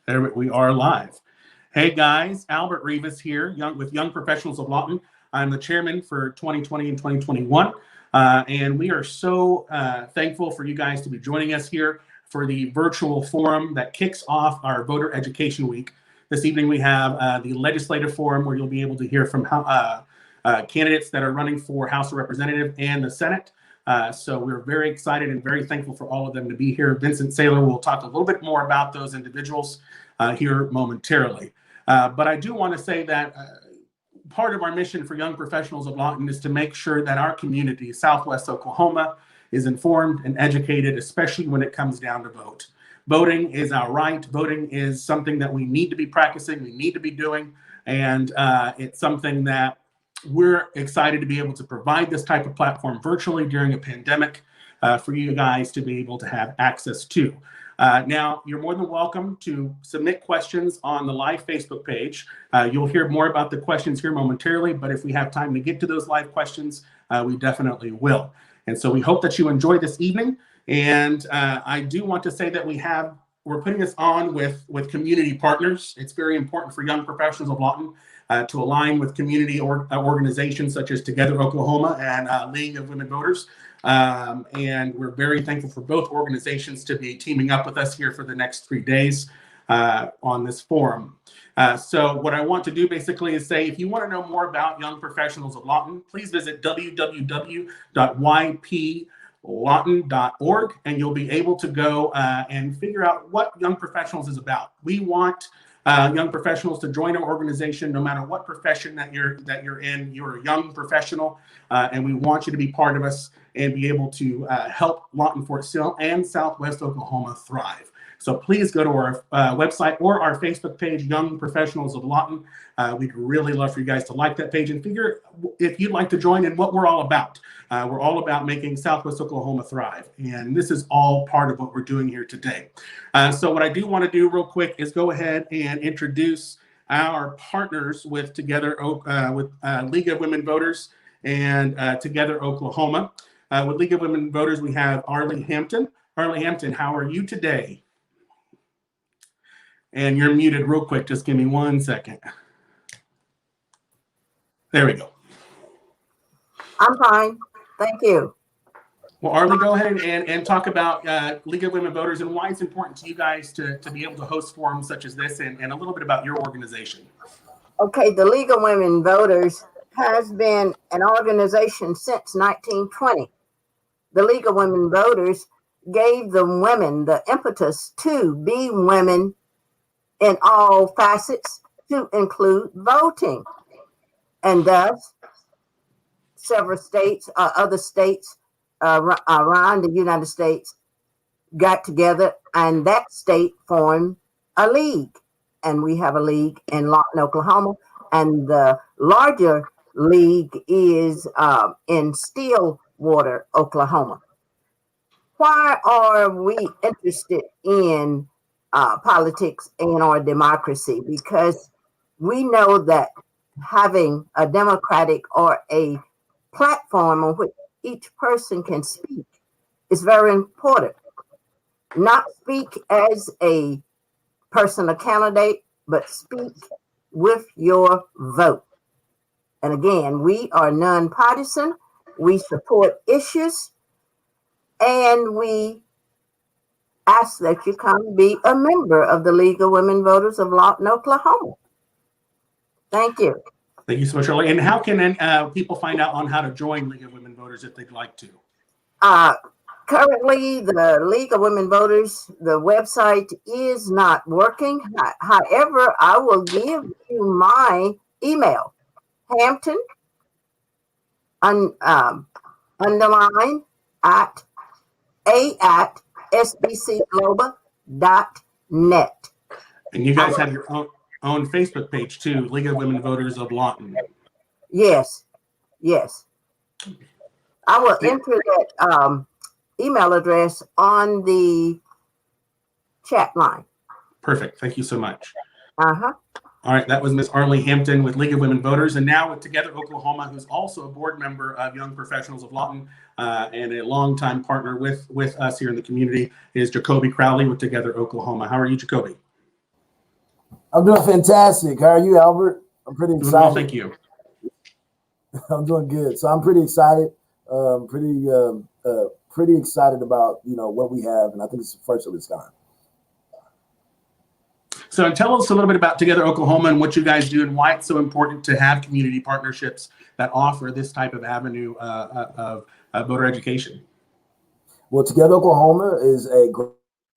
We are live. Hey guys, Albert Rivas here, with Young Professionals of Lawton. I'm the chairman for 2020 and 2021, and we are so thankful for you guys to be joining us here for the virtual forum that kicks off our Voter Education Week. This evening we have the legislative forum where you'll be able to hear from candidates that are running for House of Representatives and the Senate. So we're very excited and very thankful for all of them to be here. Vincent Saylor will talk a little bit more about those individuals here momentarily. But I do want to say that part of our mission for Young Professionals of Lawton is to make sure that our community, Southwest Oklahoma, is informed and educated, especially when it comes down to vote. Voting is our right. Voting is something that we need to be practicing, we need to be doing, and it's something that we're excited to be able to provide this type of platform virtually during a pandemic for you guys to be able to have access to. Now, you're more than welcome to submit questions on the live Facebook page. You'll hear more about the questions here momentarily, but if we have time to get to those live questions, we definitely will. And so we hope that you enjoy this evening. And I do want to say that we're putting this on with community partners. It's very important for Young Professionals of Lawton to align with community organizations such as Together Oklahoma and League of Women Voters. And we're very thankful for both organizations to be teaming up with us here for the next 3 days on this forum. So what I want to do basically is say, if you want to know more about Young Professionals of Lawton, please visit www.yplawton.org, and you'll be able to go and figure out what Young Professionals is about. We want young professionals to join our organization, no matter what profession that you're in. You're a young professional, and we want you to be part of us and be able to help Lawton, Fort Sill, and Southwest Oklahoma thrive. So please go to our website or our Facebook page, Young Professionals of Lawton. We'd really love for you guys to like that page and figure if you'd like to join in what we're all about. We're all about making Southwest Oklahoma thrive. And this is all part of what we're doing here today. So what I do want to do real quick is go ahead and introduce our partners with Together, with League of Women Voters and Together Oklahoma. With League of Women Voters, we have Arlie Hampton. Arlie Hampton, how are you today? And you're muted real quick. Just give me 1 second. There we go. I'm fine. Thank you. Well, Arlie, go ahead and talk about League of Women Voters and why it's important to you guys to be able to host forums such as this, and a little bit about your organization. Okay, the League of Women Voters has been an organization since 1920. The League of Women Voters gave the women the impetus to be women in all facets, to include voting. And thus, several states, other states around the United States got together, and that state formed a league. And we have a league in Lawton, Oklahoma, and the larger league is in Stillwater, Oklahoma. Why are we interested in politics and our democracy? Because we know that having a democratic or a platform on which each person can speak is very important. Not speak as a personal candidate, but speak with your vote. And again, we are nonpartisan. We support issues, and we ask that you come be a member of the League of Women Voters of Lawton, Oklahoma. Thank you. Thank you so much, Arlie. And how can people find out on how to join League of Women Voters if they'd like to? Currently, the League of Women Voters, the website is not working. However, I will give you my email, Hampton, underline at sbcglobal.net. And you guys have your own Facebook page too, League of Women Voters of Lawton. Yes, yes. I will enter that email address on the chat line. Perfect. Thank you so much. Uh-huh. All right, that was Miss Arlie Hampton with League of Women Voters, and now with Together Oklahoma, who's also a board member of Young Professionals of Lawton and a longtime partner with us here in the community, is Jacoby Crowley with Together Oklahoma. How are you, Jacoby? I'm doing fantastic. How are you, Albert? I'm pretty excited. Well, thank you. I'm doing good. So I'm pretty excited. Pretty excited about what we have, and I think it's the first of its kind. So tell us a little bit about Together Oklahoma and what you guys do and why it's so important to have community partnerships that offer this type of avenue of voter education. Well, Together Oklahoma is a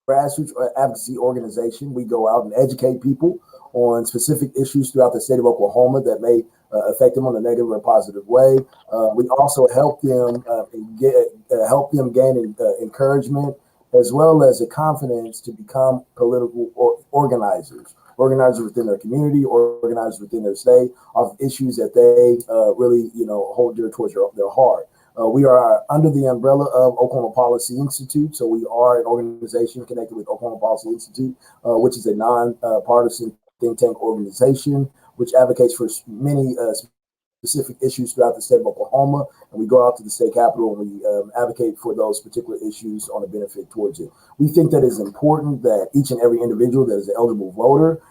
grassroots advocacy organization. We go out and educate people on specific issues throughout the state of Oklahoma that may affect them on a negative or positive way. We also help them gain encouragement as well as the confidence to become political organizers within their community, organizers within their state, of issues that they really hold dear towards their heart. We are under the umbrella of Oklahoma Policy Institute, so we are an organization connected with Oklahoma Policy Institute, which is a non-partisan think tank organization which advocates for many specific issues throughout the state of Oklahoma. And we go out to the state capitol and we advocate for those particular issues on a benefit towards it. We think that it's important that each and every individual that is an eligible voter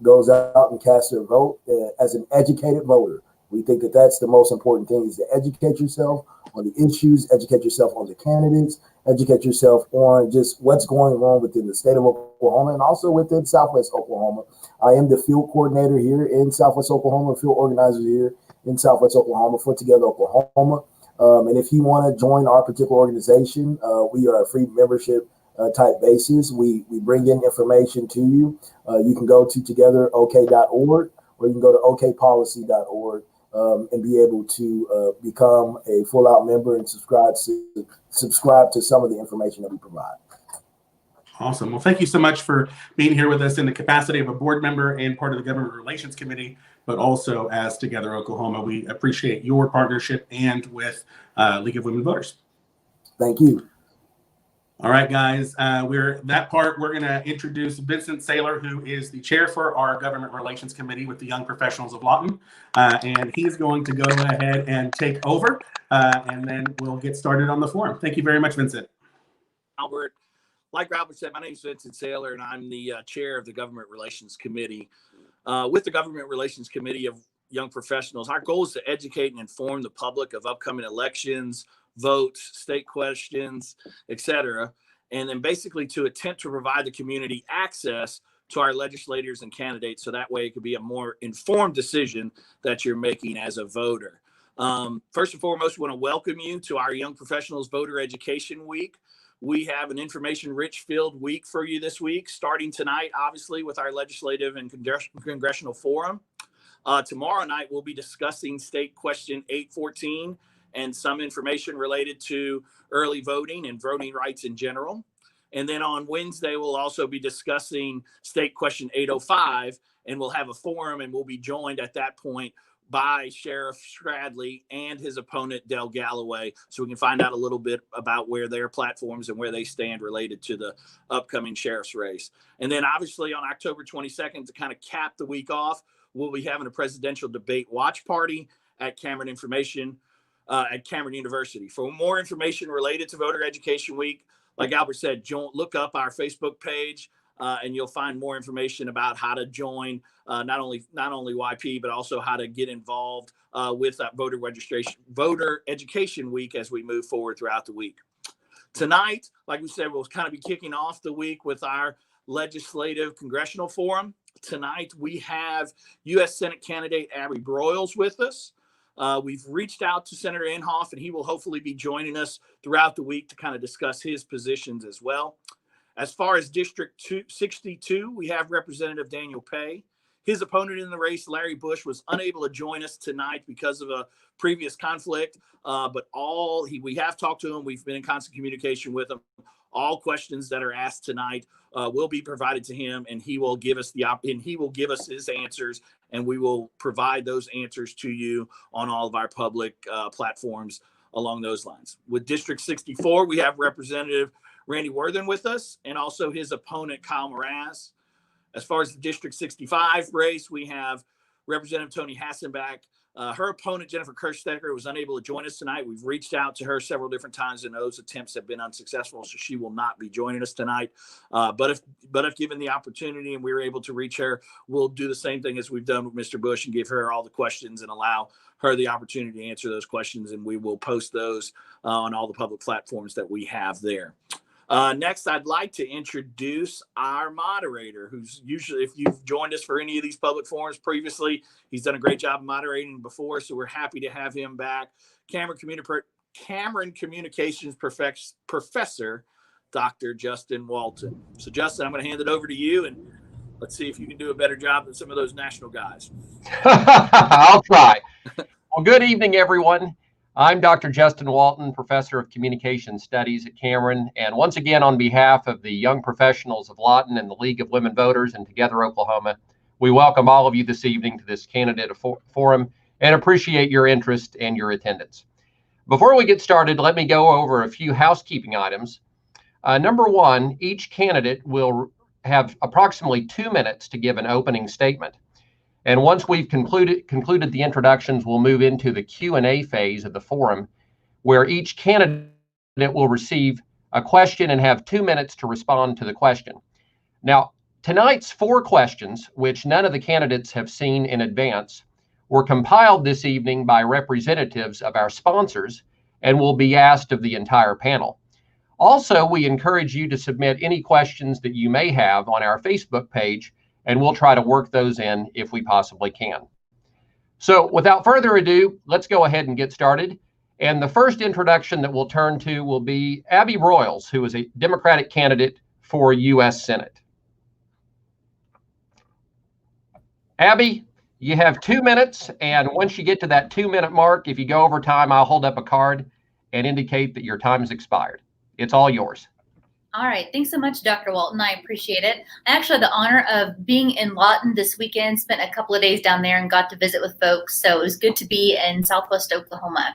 goes out and casts their vote as an educated voter. We think that that's the most important thing, is to educate yourself on the issues, educate yourself on the candidates, educate yourself on just what's going on within the state of Oklahoma and also within Southwest Oklahoma. I am the field coordinator here in Southwest Oklahoma, field organizer here in Southwest Oklahoma for Together Oklahoma. And if you want to join our particular organization, we are a free membership type basis. We bring in information to you. You can go to togetherok.org or you can go to okpolicy.org. And be able to become a full-out member and subscribe to some of the information that we provide. Awesome. Well, thank you so much for being here with us in the capacity of a board member and part of the Government Relations Committee, but also as Together Oklahoma. We appreciate your partnership and with League of Women Voters. Thank you. All right, guys, we're going to introduce Vincent Saylor, who is the chair for our Government Relations Committee with the Young Professionals of Lawton. And he's going to go ahead and take over, and then we'll get started on the forum. Thank you very much, Vincent. Albert, like Robert said, my name is Vincent Saylor, and I'm the chair of the Government Relations Committee. With the Government Relations Committee of Young Professionals, our goal is to educate and inform the public of upcoming elections, votes, state questions, etc., and then basically to attempt to provide the community access to our legislators and candidates, so that way it could be a more informed decision that you're making as a voter. First and foremost, we want to welcome you to our Young Professionals Voter Education Week. We have an information-rich filled week for you this week, starting tonight, obviously, with our Legislative and Congressional Forum. Tomorrow night, we'll be discussing State Question 814 and some information related to early voting and voting rights in general. And then on Wednesday, we'll also be discussing State Question 805, and we'll have a forum, and we'll be joined at that point by Sheriff Stradley and his opponent, Del Galloway, so we can find out a little bit about where their platforms and where they stand related to the upcoming sheriff's race. And then obviously on October 22nd, to kind of cap the week off, we'll be having a presidential debate watch party at Cameron University. For more information related to Voter Education Week, like Albert said, look up our Facebook page, and you'll find more information about how to join not only YP, but also how to get involved with that Voter Education Week as we move forward throughout the week. Tonight, like we said, we'll kind of be kicking off the week with our Legislative Congressional Forum. Tonight, we have U.S. Senate candidate Abby Broyles with us. We've reached out to Senator Inhofe, and he will hopefully be joining us throughout the week to kind of discuss his positions as well. As far as District 62, we have Representative Daniel Pay. His opponent in the race, Larry Bush, was unable to join us tonight because of a previous conflict, but we have talked to him. We've been in constant communication with him. All questions that are asked tonight will be provided to him, and he will give us his answers, and we will provide those answers to you on all of our public platforms along those lines. With District 64, we have Representative Randy Worthen with us, and also his opponent, Kyle Mraz. As far as the District 65 race, we have Representative Tony Hassenbach Her opponent, Jennifer Kirchstecker, was unable to join us tonight. We've reached out to her several different times, and those attempts have been unsuccessful, so she will not be joining us tonight. But if given the opportunity and we were able to reach her, we'll do the same thing as we've done with Mr. Bush and give her all the questions and allow her the opportunity to answer those questions, and we will post those on all the public platforms that we have there. Next, I'd like to introduce our moderator, who's usually, if you've joined us for any of these public forums previously, he's done a great job of moderating before, so we're happy to have him back. Cameron Communications Professor, Dr. Justin Walton. So, Justin, I'm going to hand it over to you, and let's see if you can do a better job than some of those national guys. I'll try. Well, good evening, everyone. I'm Dr. Justin Walton, Professor of Communication Studies at Cameron. And once again, on behalf of the Young Professionals of Lawton and the League of Women Voters and Together Oklahoma, we welcome all of you this evening to this candidate forum and appreciate your interest and your attendance. Before we get started, let me go over a few housekeeping items. Number one, each candidate will have approximately 2 minutes to give an opening statement. And once we've concluded the introductions, we'll move into the Q&A phase of the forum, where each candidate will receive a question and have 2 minutes to respond to the question. Now, tonight's 4 questions, which none of the candidates have seen in advance, were compiled this evening by representatives of our sponsors and will be asked of the entire panel. Also, we encourage you to submit any questions that you may have on our Facebook page, and we'll try to work those in if we possibly can. So without further ado, let's go ahead and get started. And the first introduction that we'll turn to will be Abby Broyles, who is a Democratic candidate for U.S. Senate. Abby, you have 2 minutes, and once you get to that 2-minute mark, if you go over time, I'll hold up a card and indicate that your time has expired. It's all yours. All right. Thanks so much, Dr. Walton. I appreciate it. I actually had the honor of being in Lawton this weekend, spent a couple of days down there and got to visit with folks. So it was good to be in Southwest Oklahoma.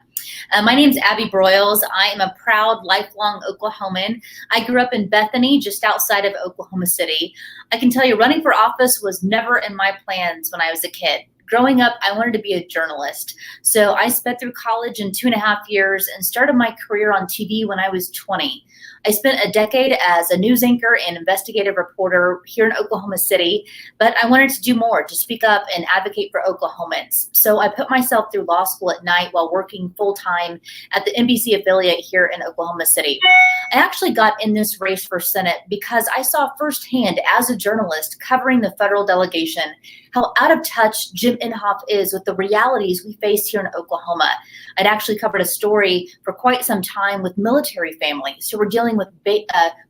My name is Abby Broyles. I am a proud, lifelong Oklahoman. I grew up in Bethany, just outside of Oklahoma City. I can tell you running for office was never in my plans when I was a kid. Growing up, I wanted to be a journalist. So I sped through college in 2.5 years and started my career on TV when I was 20. I spent a decade as a news anchor and investigative reporter here in Oklahoma City, but I wanted to do more, to speak up and advocate for Oklahomans. So I put myself through law school at night while working full-time at the NBC affiliate here in Oklahoma City. I actually got in this race for Senate because I saw firsthand as a journalist covering the federal delegation how out of touch Jim Inhofe is with the realities we face here in Oklahoma. I'd actually covered a story for quite some time with military families who were dealing with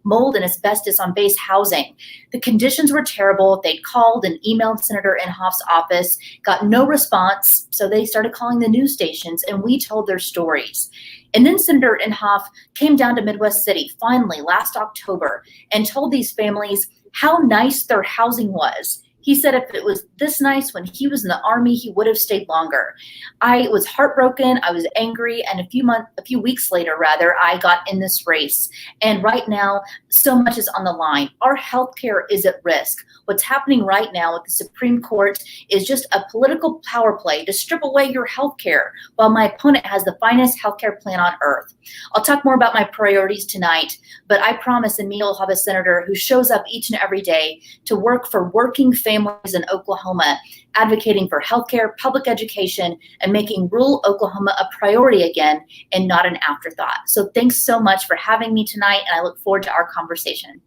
mold and asbestos on base housing. The conditions were terrible. They'd called and emailed Senator Inhofe's office, got no response, so they started calling the news stations, and we told their stories. And then Senator Inhofe came down to Midwest City finally last October and told these families how nice their housing was. He said if it was this nice when he was in the Army, he would have stayed longer. I was heartbroken. I was angry. And a few weeks later, I got in this race. And right now, so much is on the line. Our healthcare is at risk. What's happening right now with the Supreme Court is just a political power play to strip away your healthcare, while my opponent has the finest healthcare plan on earth. I'll talk more about my priorities tonight, but I promise in me you'll have a senator who shows up each and every day to work for working families in Oklahoma, advocating for healthcare, public education, and making rural Oklahoma a priority again and not an afterthought. So thanks so much for having me tonight, and I look forward to our conversation.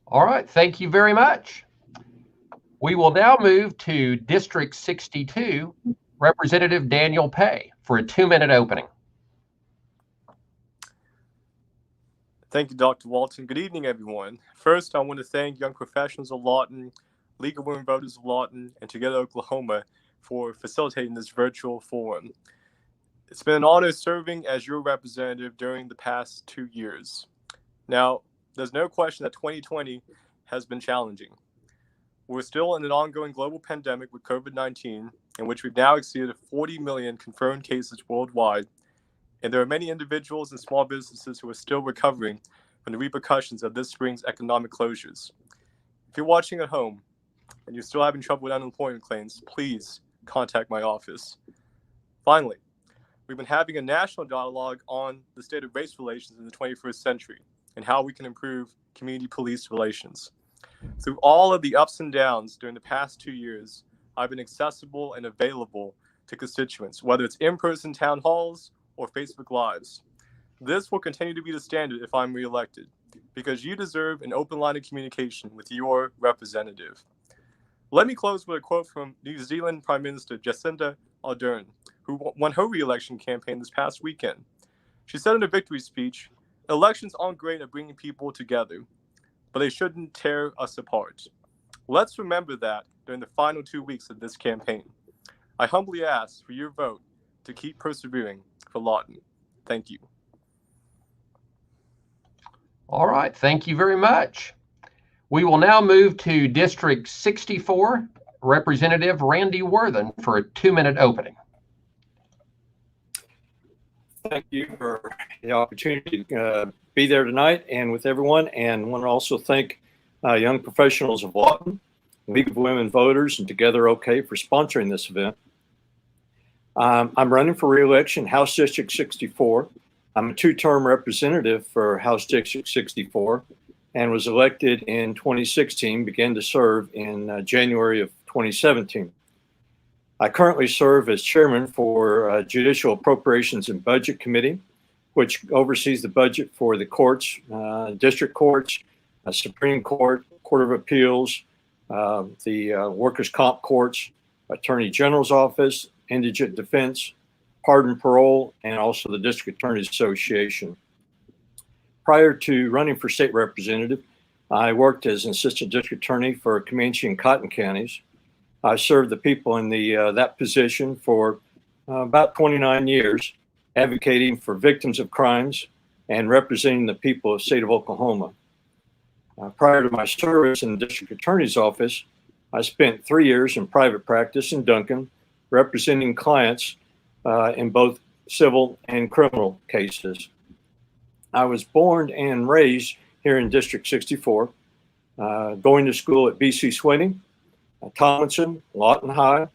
All right. Thank you very much. We will now move to District 62, Representative Daniel Pay, for a 2-minute opening. Thank you, Dr. Walton. Good evening, everyone. First, I want to thank Young Professionals of Lawton, League of Women Voters of Lawton, and Together Oklahoma for facilitating this virtual forum. It's been an honor serving as your representative during the past 2 years. Now, there's no question that 2020 has been challenging. We're still in an ongoing global pandemic with COVID-19, in which we've now exceeded 40 million confirmed cases worldwide, and there are many individuals and small businesses who are still recovering from the repercussions of this spring's economic closures. If you're watching at home and you're still having trouble with unemployment claims, please contact my office. Finally, we've been having a national dialogue on the state of race relations in the 21st century and how we can improve community police relations. Through all of the ups and downs during the past 2 years, I've been accessible and available to constituents, whether it's in-person town halls or Facebook Lives. This will continue to be the standard if I'm reelected, because you deserve an open line of communication with your representative. Let me close with a quote from New Zealand Prime Minister Jacinda Ardern, who won her re-election campaign this past weekend. She said in a victory speech, "Elections aren't great at bringing people together, but they shouldn't tear us apart." Let's remember that during the final 2 weeks of this campaign. I humbly ask for your vote to keep persevering for Lawton. Thank you. All right, thank you very much. We will now move to District 64, Representative Randy Worthen for a 2-minute opening. Thank you for the opportunity to be there tonight and with everyone, and want to also thank Young Professionals of Lawton, League of Women Voters, and Together OK for sponsoring this event. I'm running for re-election House District 64. I'm a 2-term representative for House District 64 and was elected in 2016, began to serve in January of 2017. I currently serve as chairman for Judicial Appropriations and Budget Committee, which oversees the budget for the courts, district courts, Supreme Court, Court of Appeals, the Workers' Comp Courts, Attorney General's Office, Indigent Defense, Pardon Parole, and also the District Attorneys Association. Prior to running for state representative, I worked as an assistant district attorney for Comanche and Cotton counties. I served the people in that position for about 29 years, advocating for victims of crimes and representing the people of the state of Oklahoma. Prior to my service in the district attorney's office, I spent 3 years in private practice in Duncan, representing clients in both civil and criminal cases. I was born and raised here in District 64, going to school at BC Swinney, Tomlinson, Lawton High,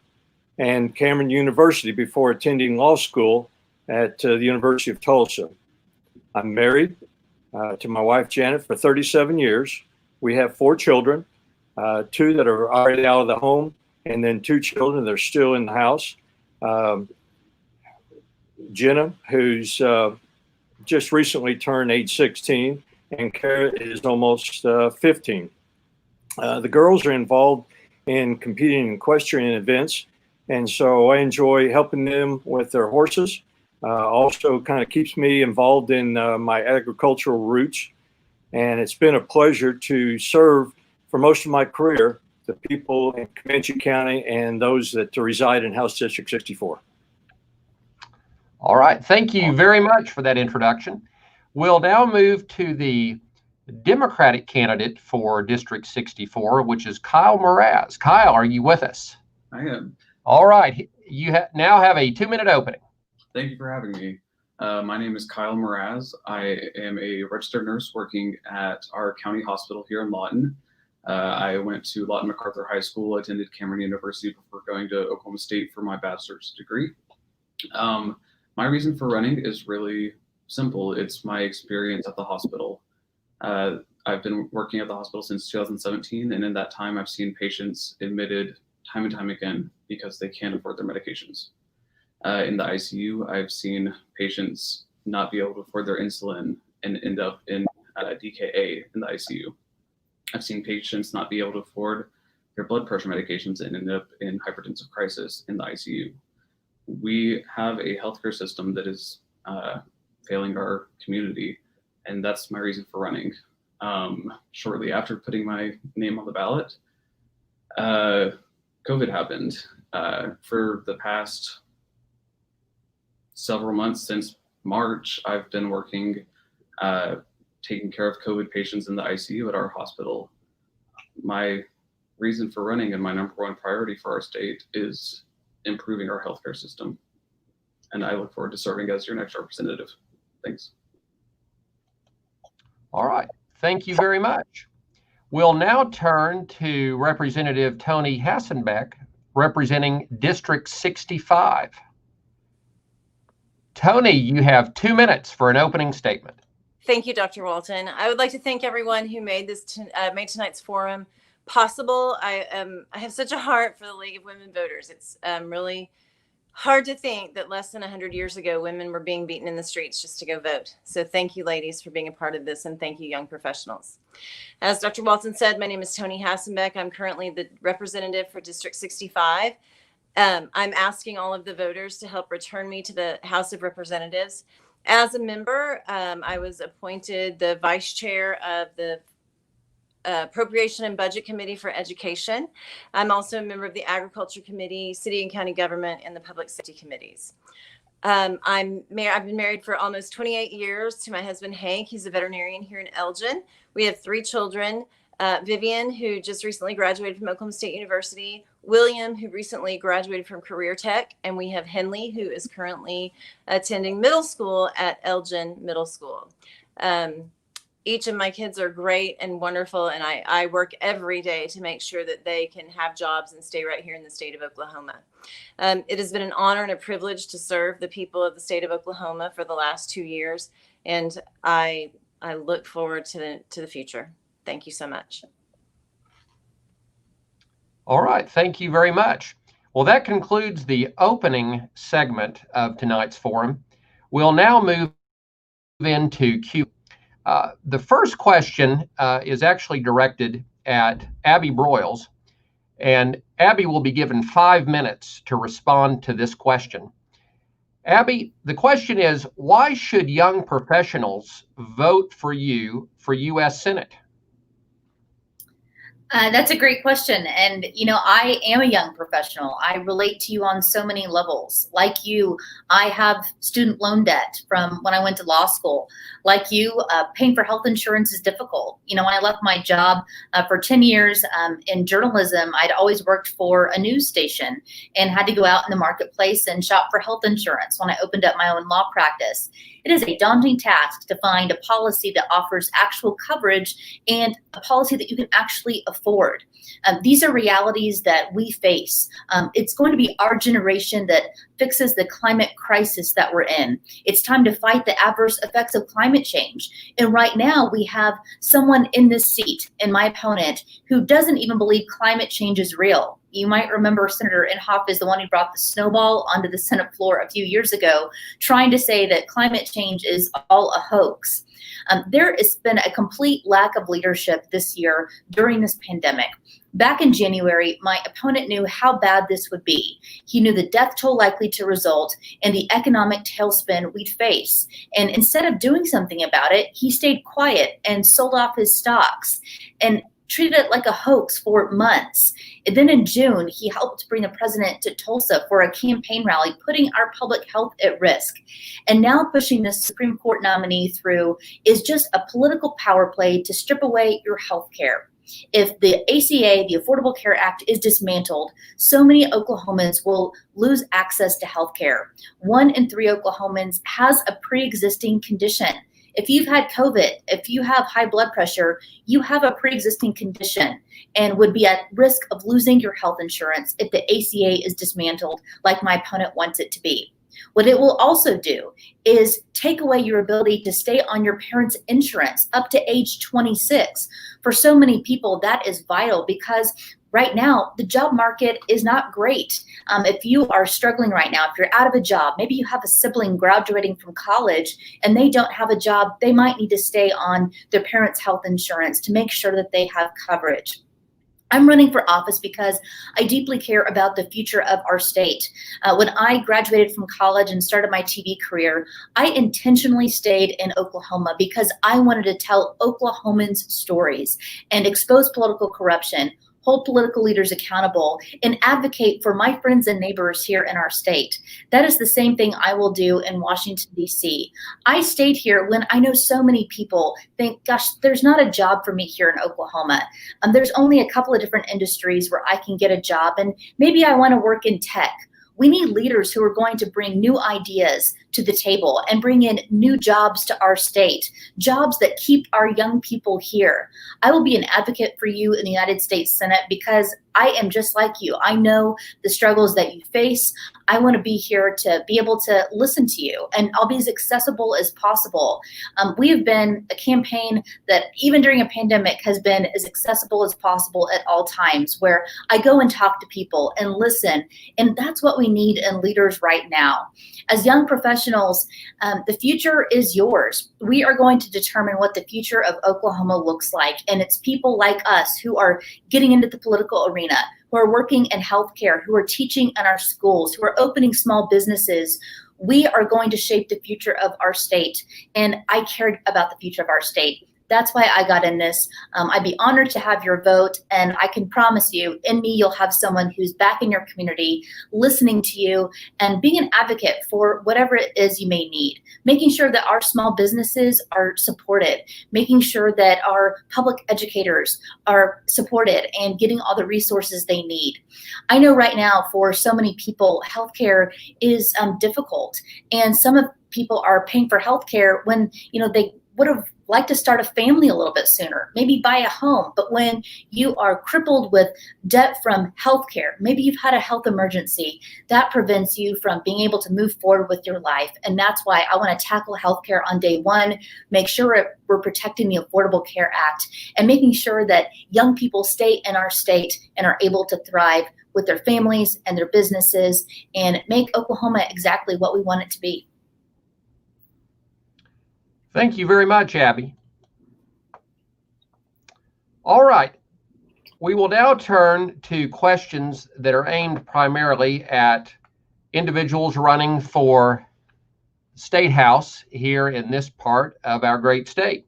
and Cameron University before attending law school at the University of Tulsa. I'm married to my wife Janet for 37 years. We have 4 children, 2 that are already out of the home, and then 2 children that are still in the house. Jenna, who's just recently turned age 16, and Kara is almost 15. The girls are involved in competing in equestrian events, and so I enjoy helping them with their horses. Also kind of keeps me involved in my agricultural roots, and it's been a pleasure to serve for most of my career the people in Comanche County and those that reside in House District 64. All right, thank you very much for that introduction. We'll now move to the Democratic candidate for District 64, which is Kyle Mraz. Kyle, are you with us? I am. All right, you now have a 2-minute opening. Thank you for having me. My name is Kyle Mraz. I am a registered nurse working at our county hospital here in Lawton. I went to Lawton MacArthur High School, attended Cameron University before going to Oklahoma State for my bachelor's degree. My reason for running is really simple. It's my experience at the hospital. I've been working at the hospital since 2017, and in that time, I've seen patients admitted time and time again because they can't afford their medications. In the ICU, I've seen patients not be able to afford their insulin and end up in DKA in the ICU. I've seen patients not be able to afford their blood pressure medications and end up in hypertensive crisis in the ICU. We have a healthcare system that is failing our community, and that's my reason for running. Shortly after putting my name on the ballot, COVID happened. For the past several months, since March, I've been working, taking care of COVID patients in the ICU at our hospital. My reason for running and my #1 priority for our state is improving our healthcare system. And I look forward to serving as your next representative. Thanks. All right, thank you very much. We'll now turn to Representative Tony Hassenbeck representing District 65. Tony, you have 2 minutes for an opening statement. Thank you, Dr. Walton. I would like to thank everyone who made made tonight's forum possible. I have such a heart for the League of Women Voters. It's really hard to think that less than 100 years ago, women were being beaten in the streets just to go vote. So thank you, ladies, for being a part of this, and thank you, young professionals. As Dr. Walton said, my name is Tony Hassenbeck. I'm currently the representative for District 65. I'm asking all of the voters to help return me to the House of Representatives. As a member, I was appointed the vice chair of the Appropriation and Budget Committee for Education. I'm also a member of the Agriculture Committee, City and County Government, and the Public Safety Committees. I've been married for almost 28 years to my husband, Hank. He's a veterinarian here in Elgin. We have 3 children, Vivian, who just recently graduated from Oklahoma State University, William, who recently graduated from Career Tech, and we have Henley, who is currently attending middle school at Elgin Middle School. Each of my kids are great and wonderful, and I work every day to make sure that they can have jobs and stay right here in the state of Oklahoma. It has been an honor and a privilege to serve the people of the state of Oklahoma for the last 2 years, and I look forward to the future. Thank you so much. All right, thank you very much. Well, that concludes the opening segment of tonight's forum. We'll now move into Q. The first question is actually directed at Abby Broyles, and Abby will be given 5 minutes to respond to this question. Abby, the question is, why should young professionals vote for you for U.S. Senate? That's a great question. And, I am a young professional. I relate to you on so many levels. Like you, I have student loan debt from when I went to law school. Like you, paying for health insurance is difficult. When I left my job for 10 years in journalism, I'd always worked for a news station and had to go out in the marketplace and shop for health insurance when I opened up my own law practice. It is a daunting task to find a policy that offers actual coverage and a policy that you can actually afford. These are realities that we face. It's going to be our generation that fixes the climate crisis that we're in. It's time to fight the adverse effects of climate change. And right now we have someone in this seat, and my opponent, who doesn't even believe climate change is real. You might remember Senator Inhofe is the one who brought the snowball onto the Senate floor a few years ago, trying to say that climate change is all a hoax. There has been a complete lack of leadership this year during this pandemic. Back in January, my opponent knew how bad this would be. He knew the death toll likely to result and the economic tailspin we'd face. And instead of doing something about it, he stayed quiet and sold off his stocks and treated it like a hoax for months. And then in June, he helped bring the president to Tulsa for a campaign rally, putting our public health at risk. And now pushing this Supreme Court nominee through is just a political power play to strip away your health care. If the ACA, the Affordable Care Act, is dismantled, so many Oklahomans will lose access to health care. 1 in 3 Oklahomans has a pre-existing condition. If you've had COVID, if you have high blood pressure, you have a pre-existing condition and would be at risk of losing your health insurance if the ACA is dismantled like my opponent wants it to be. What it will also do is take away your ability to stay on your parents' insurance up to age 26. For so many people, that is vital because right now, the job market is not great. If you are struggling right now, if you're out of a job, maybe you have a sibling graduating from college and they don't have a job, they might need to stay on their parents' health insurance to make sure that they have coverage. I'm running for office because I deeply care about the future of our state. When I graduated from college and started my TV career, I intentionally stayed in Oklahoma because I wanted to tell Oklahomans' stories and expose political corruption, hold political leaders accountable, and advocate for my friends and neighbors here in our state. That is the same thing I will do in Washington, D.C. I stayed here when I know so many people think, gosh, there's not a job for me here in Oklahoma. There's only a couple of different industries where I can get a job, and maybe I want to work in tech. We need leaders who are going to bring new ideas to the table and bring in new jobs to our state, jobs that keep our young people here. I will be an advocate for you in the United States Senate because I am just like you. I know the struggles that you face. I want to be here to be able to listen to you, and I'll be as accessible as possible. We have been a campaign that even during a pandemic has been as accessible as possible at all times, where I go and talk to people and listen. And that's what we need in leaders right now. As young professionals, the future is yours. We are going to determine what the future of Oklahoma looks like. And it's people like us who are getting into the political arena, who are working in healthcare, who are teaching in our schools, who are opening small businesses. We are going to shape the future of our state. And I cared about the future of our state. That's why I got in this. I'd be honored to have your vote. And I can promise you, in me, you'll have someone who's back in your community, listening to you and being an advocate for whatever it is you may need. Making sure that our small businesses are supported, making sure that our public educators are supported and getting all the resources they need. I know right now for so many people, healthcare is difficult. And some of people are paying for healthcare when, they would have like to start a family a little bit sooner, maybe buy a home. But when you are crippled with debt from healthcare, maybe you've had a health emergency, that prevents you from being able to move forward with your life. And that's why I want to tackle healthcare on day one, make sure we're protecting the Affordable Care Act and making sure that young people stay in our state and are able to thrive with their families and their businesses and make Oklahoma exactly what we want it to be. Thank you very much, Abby. All right. We will now turn to questions that are aimed primarily at individuals running for State House here in this part of our great state.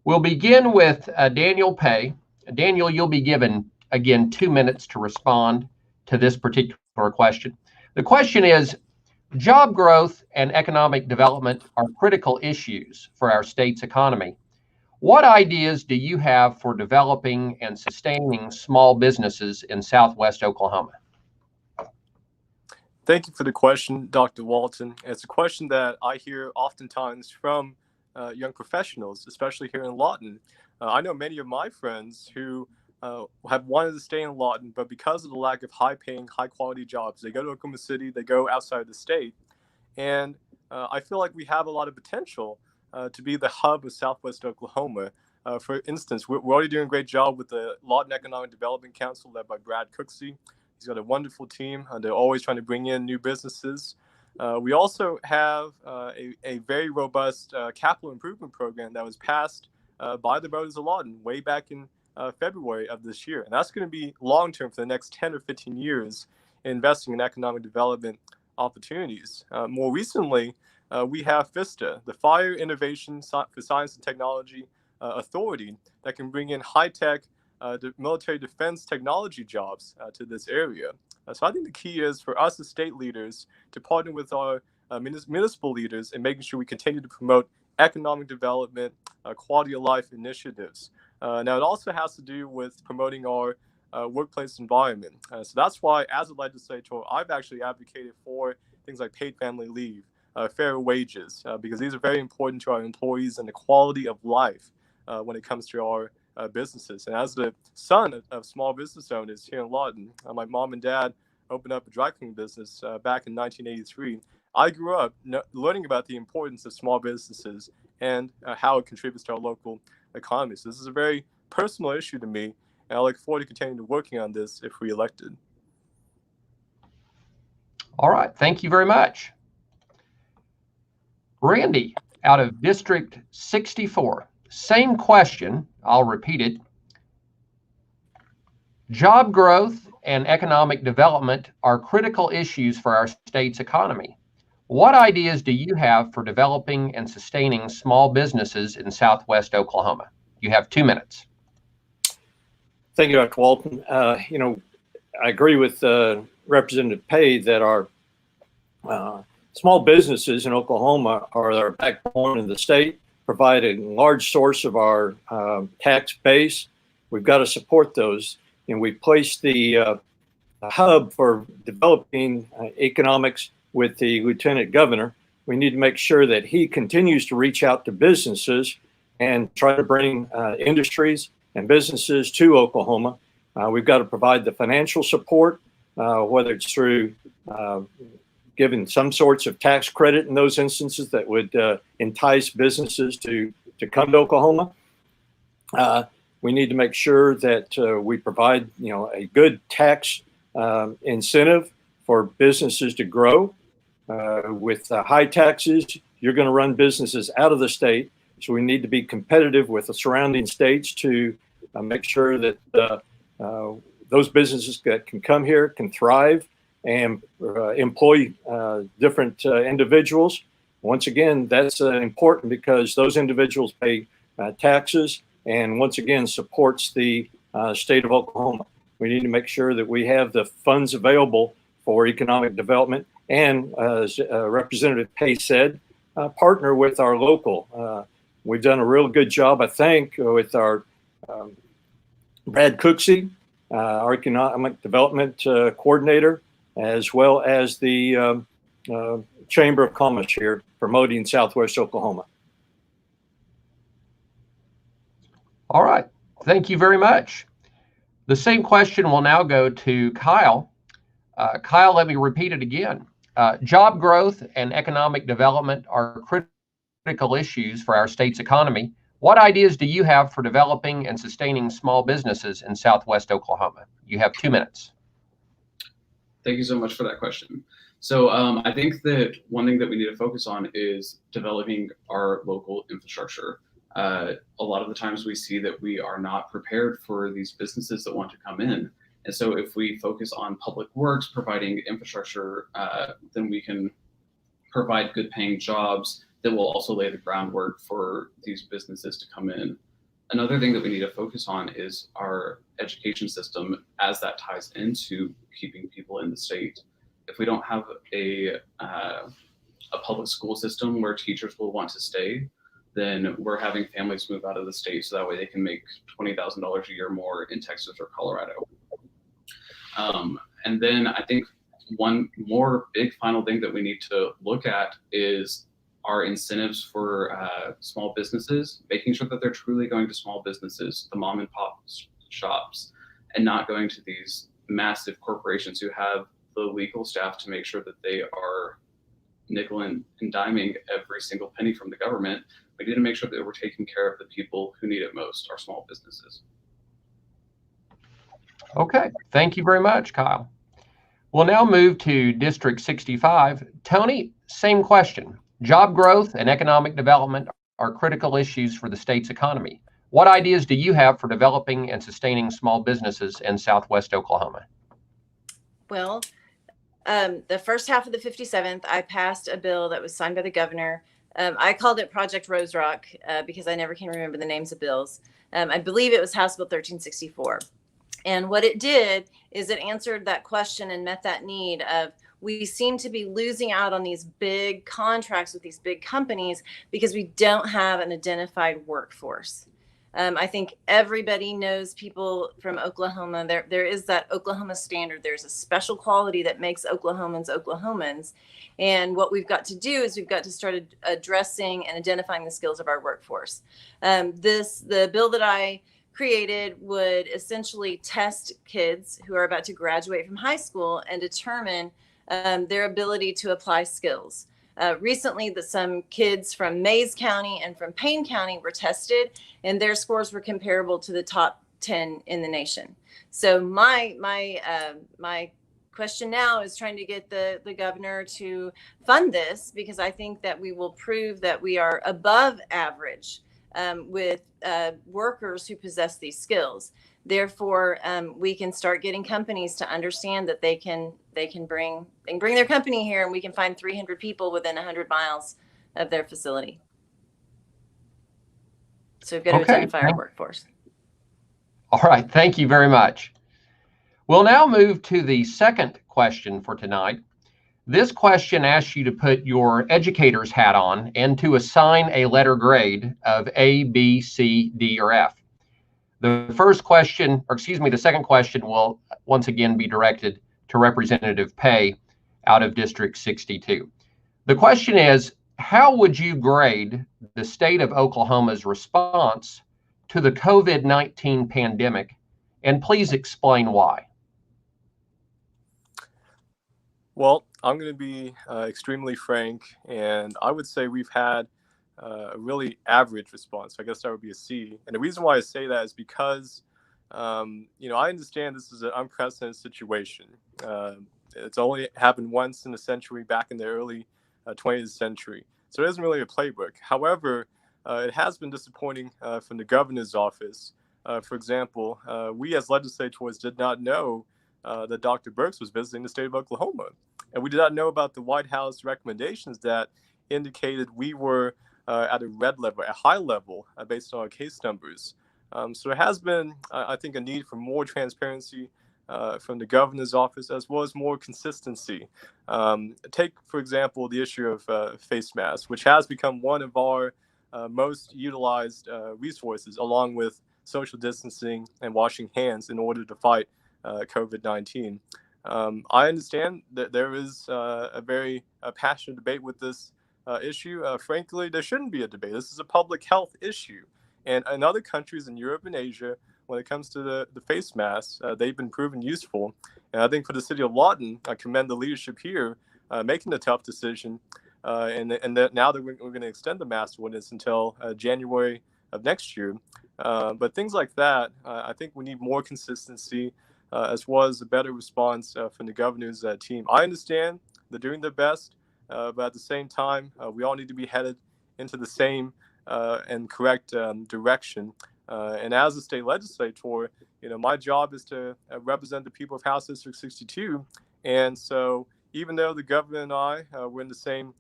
We'll begin with Daniel Pay. Daniel, you'll be given, again, 2 minutes to respond to this particular question. The question is, job growth and economic development are critical issues for our state's economy. What ideas do you have for developing and sustaining small businesses in Southwest Oklahoma? Thank you for the question, Dr. Walton. It's a question that I hear oftentimes from young professionals, especially here in Lawton. I know many of my friends who have wanted to stay in Lawton, but because of the lack of high-paying, high-quality jobs, they go to Oklahoma City, they go outside the state, and I feel like we have a lot of potential to be the hub of Southwest Oklahoma. For instance, we're already doing a great job with the Lawton Economic Development Council led by Brad Cooksey. He's got a wonderful team. They're always trying to bring in new businesses. We also have a very robust capital improvement program that was passed by the voters of Lawton way back in February of this year. And that's going to be long-term for the next 10 or 15 years, investing in economic development opportunities. More recently, we have FISTA, the Fire Innovation for Science and Technology Authority, that can bring in high-tech military defense technology jobs to this area. So I think the key is for us as state leaders to partner with our municipal leaders in making sure we continue to promote economic development, quality of life initiatives. Now, it also has to do with promoting our workplace environment. So that's why, as a legislator, I've actually advocated for things like paid family leave, fair wages, because these are very important to our employees and the quality of life when it comes to our businesses. And as the son of small business owners here in Lawton, my mom and dad opened up a dry cleaning business back in 1983. I grew up learning about the importance of small businesses and how it contributes to our local economy. So this is a very personal issue to me, and I look forward to continuing working on this if re-elected. All right, thank you very much. Randy, out of District 64, same question, I'll repeat it. Job growth and economic development are critical issues for our state's economy. What ideas do you have for developing and sustaining small businesses in Southwest Oklahoma? You have 2 minutes. Thank you, Dr. Walton. I agree with Representative Pay that our small businesses in Oklahoma are our backbone in the state, provide a large source of our tax base. We've got to support those. And we placed the hub for developing economics with the Lieutenant Governor. We need to make sure that he continues to reach out to businesses and try to bring industries and businesses to Oklahoma. We've got to provide the financial support, whether it's through giving some sorts of tax credit in those instances that would entice businesses to come to Oklahoma. We need to make sure that we provide, a good tax incentive for businesses to grow. With high taxes, you're going to run businesses out of the state. So we need to be competitive with the surrounding states to make sure that those businesses that can come here can thrive and employ different individuals. Once again, that's important because those individuals pay taxes and once again supports the state of Oklahoma. We need to make sure that we have the funds available for economic development and, as Representative Pace said, partner with our local. We've done a real good job, I think, with our Brad Cooksey, our economic development coordinator, as well as the Chamber of Commerce here promoting Southwest Oklahoma. All right. Thank you very much. The same question will now go to Kyle. Kyle, let me repeat it again. Job growth and economic development are critical issues for our state's economy. What ideas do you have for developing and sustaining small businesses in Southwest Oklahoma? You have 2 minutes. Thank you so much for that question. So I think that one thing that we need to focus on is developing our local infrastructure. A lot of the times we see that we are not prepared for these businesses that want to come in. And so if we focus on public works, providing infrastructure, then we can provide good paying jobs that will also lay the groundwork for these businesses to come in. Another thing that we need to focus on is our education system, as that ties into keeping people in the state. If we don't have a public school system where teachers will want to stay, then we're having families move out of the state so that way they can make $20,000 a year more in Texas or Colorado. And then I think one more big final thing that we need to look at is our incentives for small businesses, making sure that they're truly going to small businesses, the mom and pop shops, and not going to these massive corporations who have the legal staff to make sure that they are nickel and diming every single penny from the government. We need to make sure that we're taking care of the people who need it most, our small businesses. Okay, thank you very much, Kyle. We'll now move to District 65. Tony, same question. Job growth and economic development are critical issues for the state's economy. What ideas do you have for developing and sustaining small businesses in Southwest Oklahoma? Well, the first half of the 57th, I passed a bill that was signed by the governor. I called it Project Rose Rock because I never can remember the names of bills. I believe it was House Bill 1364. And what it did is it answered that question and met that need of, we seem to be losing out on these big contracts with these big companies because we don't have an identified workforce. I think everybody knows people from Oklahoma. There is that Oklahoma standard. There's a special quality that makes Oklahomans Oklahomans. And what we've got to do is we've got to start addressing and identifying the skills of our workforce. The bill that I created would essentially test kids who are about to graduate from high school and determine their ability to apply skills. Recently, some kids from Mays County and from Payne County were tested, and their scores were comparable to the top 10 in the nation. So my question now is trying to get the governor to fund this, because I think that we will prove that we are above average with workers who possess these skills. Therefore, we can start getting companies to understand that they can bring their company here, and we can find 300 people within 100 miles of their facility. So we've got to identify our workforce. All right, thank you very much. We'll now move to the second question for tonight. This question asks you to put your educator's hat on and to assign a letter grade of A, B, C, D, or F. The second question will once again be directed to Representative Pay out of District 62. The question is, how would you grade the state of Oklahoma's response to the COVID-19 pandemic and please explain why. Well, I'm going to be extremely frank, and I would say we've had a really average response. I guess that would be a C. And the reason why I say that is because, I understand this is an unprecedented situation. It's only happened once in a century, back in the early 20th century. So it isn't really a playbook. However, it has been disappointing from the governor's office. For example, we as legislators did not know that Dr. Birx was visiting the state of Oklahoma. And we did not know about the White House recommendations that indicated we were at a red level, a high level, based on our case numbers. So it has been, I think, a need for more transparency from the governor's office, as well as more consistency. Take, for example, the issue of face masks, which has become one of our most utilized resources, along with social distancing and washing hands in order to fight COVID-19. I understand that there is a very passionate debate with this issue. Frankly, there shouldn't be a debate. This is a public health issue. And in other countries in Europe and Asia, when it comes to the face masks, they've been proven useful. And I think for the city of Lawton, I commend the leadership here making the tough decision. And that now that we're going to extend the mask ordinance until January of next year. But things like that, I think we need more consistency, as well as a better response from the governor's team. I understand they're doing their best, but at the same time, we all need to be headed into the same and correct direction. And as a state legislator, my job is to represent the people of House District 62. And so even though the governor and I were in the same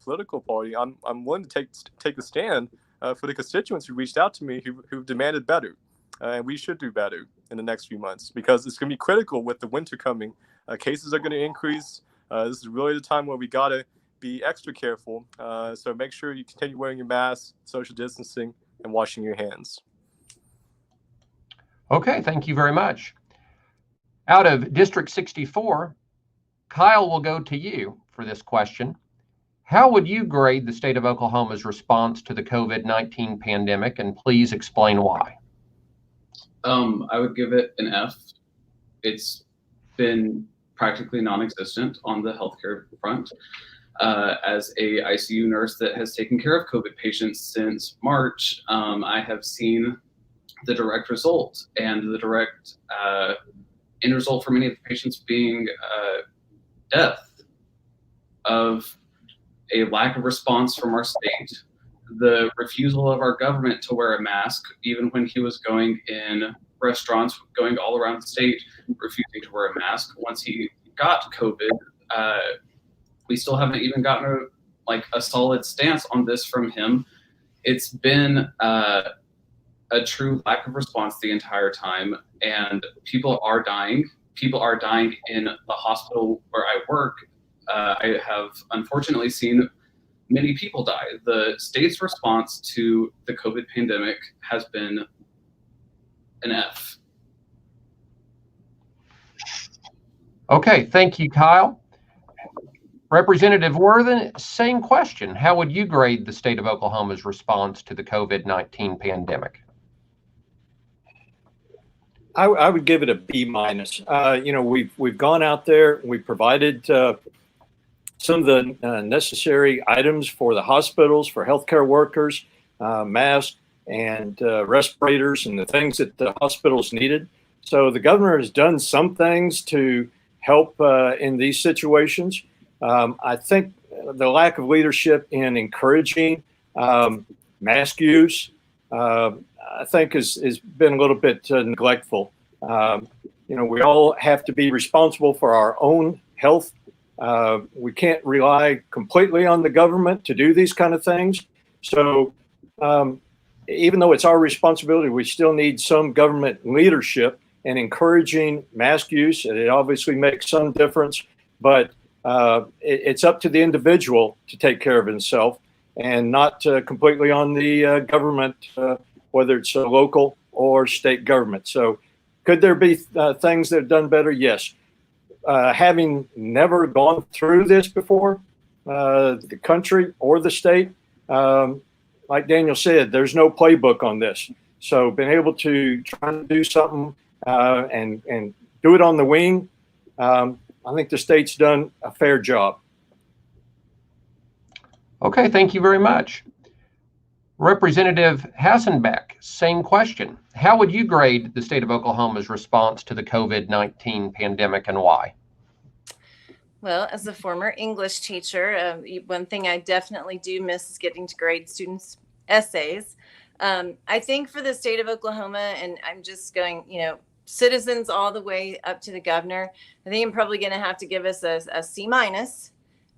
political party, I'm willing to take a stand for the constituents who reached out to me, who demanded better. And we should do better in the next few months, because it's going to be critical with the winter coming. Cases are going to increase. This is really the time where we got to be extra careful. So make sure you continue wearing your mask, social distancing, and washing your hands. Okay, thank you very much. Out of District 64, Kyle will go to you for this question. How would you grade the state of Oklahoma's response to the COVID-19 pandemic, and please explain why? I would give it an F. It's been practically non-existent on the healthcare front. As a ICU nurse that has taken care of COVID patients since March, I have seen the direct result, and the direct end result for many of the patients being death, of a lack of response from our state, the refusal of our government to wear a mask, even when he was going in restaurants, going all around the state, refusing to wear a mask. Once he got COVID, we still haven't even gotten a solid stance on this from him. It's been a true lack of response the entire time, and people are dying. People are dying in the hospital where I work. I have unfortunately seen many people die. The state's response to the COVID pandemic has been an F. Okay, thank you, Kyle. Representative Worthen, same question. How would you grade the state of Oklahoma's response to the COVID-19 pandemic? I would give it a B minus. We've gone out there, we provided some of the necessary items for the hospitals, for healthcare workers, masks and respirators and the things that the hospitals needed. So the governor has done some things to help in these situations. I think the lack of leadership in encouraging mask use, I think has been a little bit neglectful. We all have to be responsible for our own health. We can't rely completely on the government to do these kind of things. So even though it's our responsibility, we still need some government leadership and encouraging mask use. It obviously makes some difference, but it's up to the individual to take care of himself and not completely on the government, whether it's local or state government. So could there be things that are done better? Yes. Having never gone through this before, the country or the state, like Daniel said, there's no playbook on this. So being able to try to do something and do it on the wing. I think the state's done a fair job. Okay, thank you very much. Representative Hassenbeck, same question. How would you grade the state of Oklahoma's response to the COVID-19 pandemic and why? Well, as a former English teacher, one thing I definitely do miss is getting to grade students' essays. I think for the state of Oklahoma, and I'm just going, citizens all the way up to the governor, I think I'm probably going to have to give us a C-,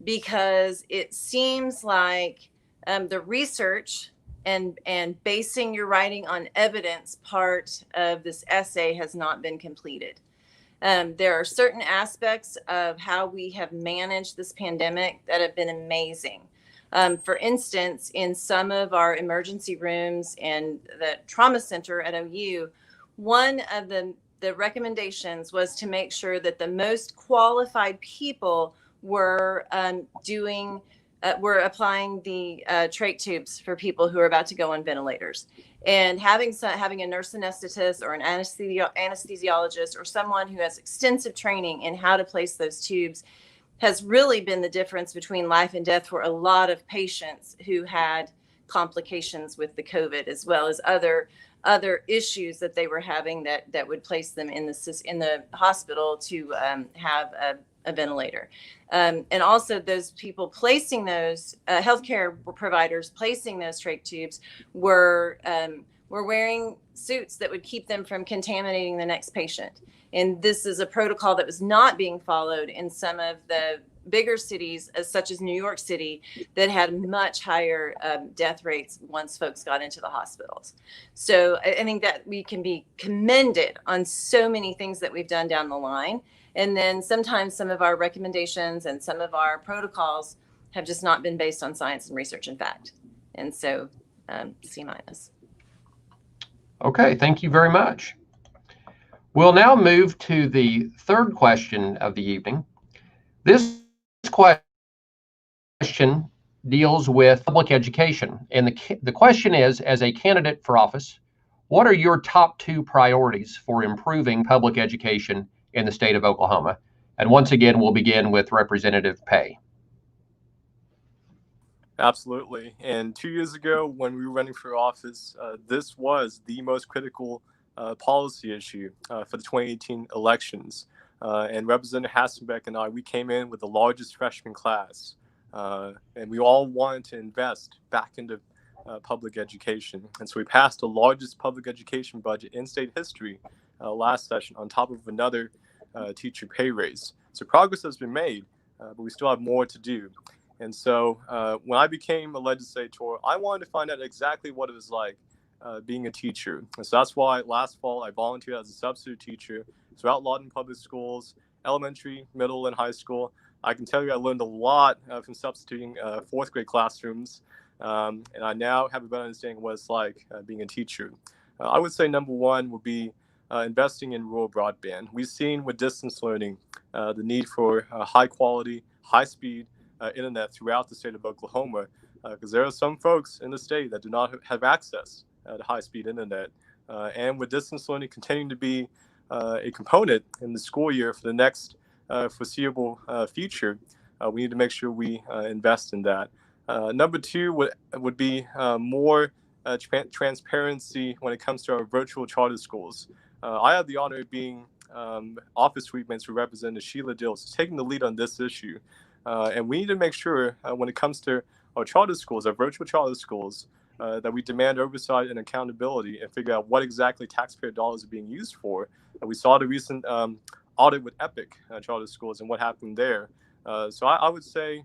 because it seems like the research and basing your writing on evidence part of this essay has not been completed. There are certain aspects of how we have managed this pandemic that have been amazing. For instance, in some of our emergency rooms and the trauma center at OU, one of the recommendations was to make sure that the most qualified people were applying the trach tubes for people who are about to go on ventilators. And having a nurse anesthetist or an anesthesiologist or someone who has extensive training in how to place those tubes has really been the difference between life and death for a lot of patients who had complications with the COVID, as well as other issues that they were having that would place them in the hospital to have a ventilator. And also those people placing those healthcare providers placing those trach tubes were wearing suits that would keep them from contaminating the next patient. And this is a protocol that was not being followed in some of the bigger cities, such as New York City, that had much higher death rates once folks got into the hospitals. So I think that we can be commended on so many things that we've done down the line. And then sometimes some of our recommendations and some of our protocols have just not been based on science and research and fact. And so C-. Okay, thank you very much. We'll now move to the third question of the evening. This question deals with public education. And the question is, as a candidate for office, what are your top 2 priorities for improving public education in the state of Oklahoma? And once again, we'll begin with Representative Pay. Absolutely. And 2 years ago, when we were running for office, this was the most critical policy issue for the 2018 elections. And Representative Hassenbeck and I, we came in with the largest freshman class. And we all wanted to invest back into public education. And so we passed the largest public education budget in state history last session, on top of another teacher pay raise. So progress has been made, but we still have more to do. And so when I became a legislator, I wanted to find out exactly what it was like being a teacher. And so that's why last fall I volunteered as a substitute teacher throughout Lawton Public Schools, elementary, middle, and high school. I can tell you I learned a lot from substituting 4th grade classrooms, and I now have a better understanding of what it's like being a teacher. I would say number 1 would be investing in rural broadband. We've seen with distance learning the need for high quality, high speed internet throughout the state of Oklahoma, because there are some folks in the state that do not have access to high speed internet. And with distance learning continuing to be a component in the school year for the next foreseeable future, we need to make sure we invest in that. Number 2 would be more transparency when it comes to our virtual charter schools. I have the honor of being office sweepmates for Representative Sheila Dills, taking the lead on this issue. And we need to make sure when it comes to our charter schools, our virtual charter schools, that we demand oversight and accountability and figure out what exactly taxpayer dollars are being used for. We saw the recent audit with Epic charter schools and what happened there. So I would say,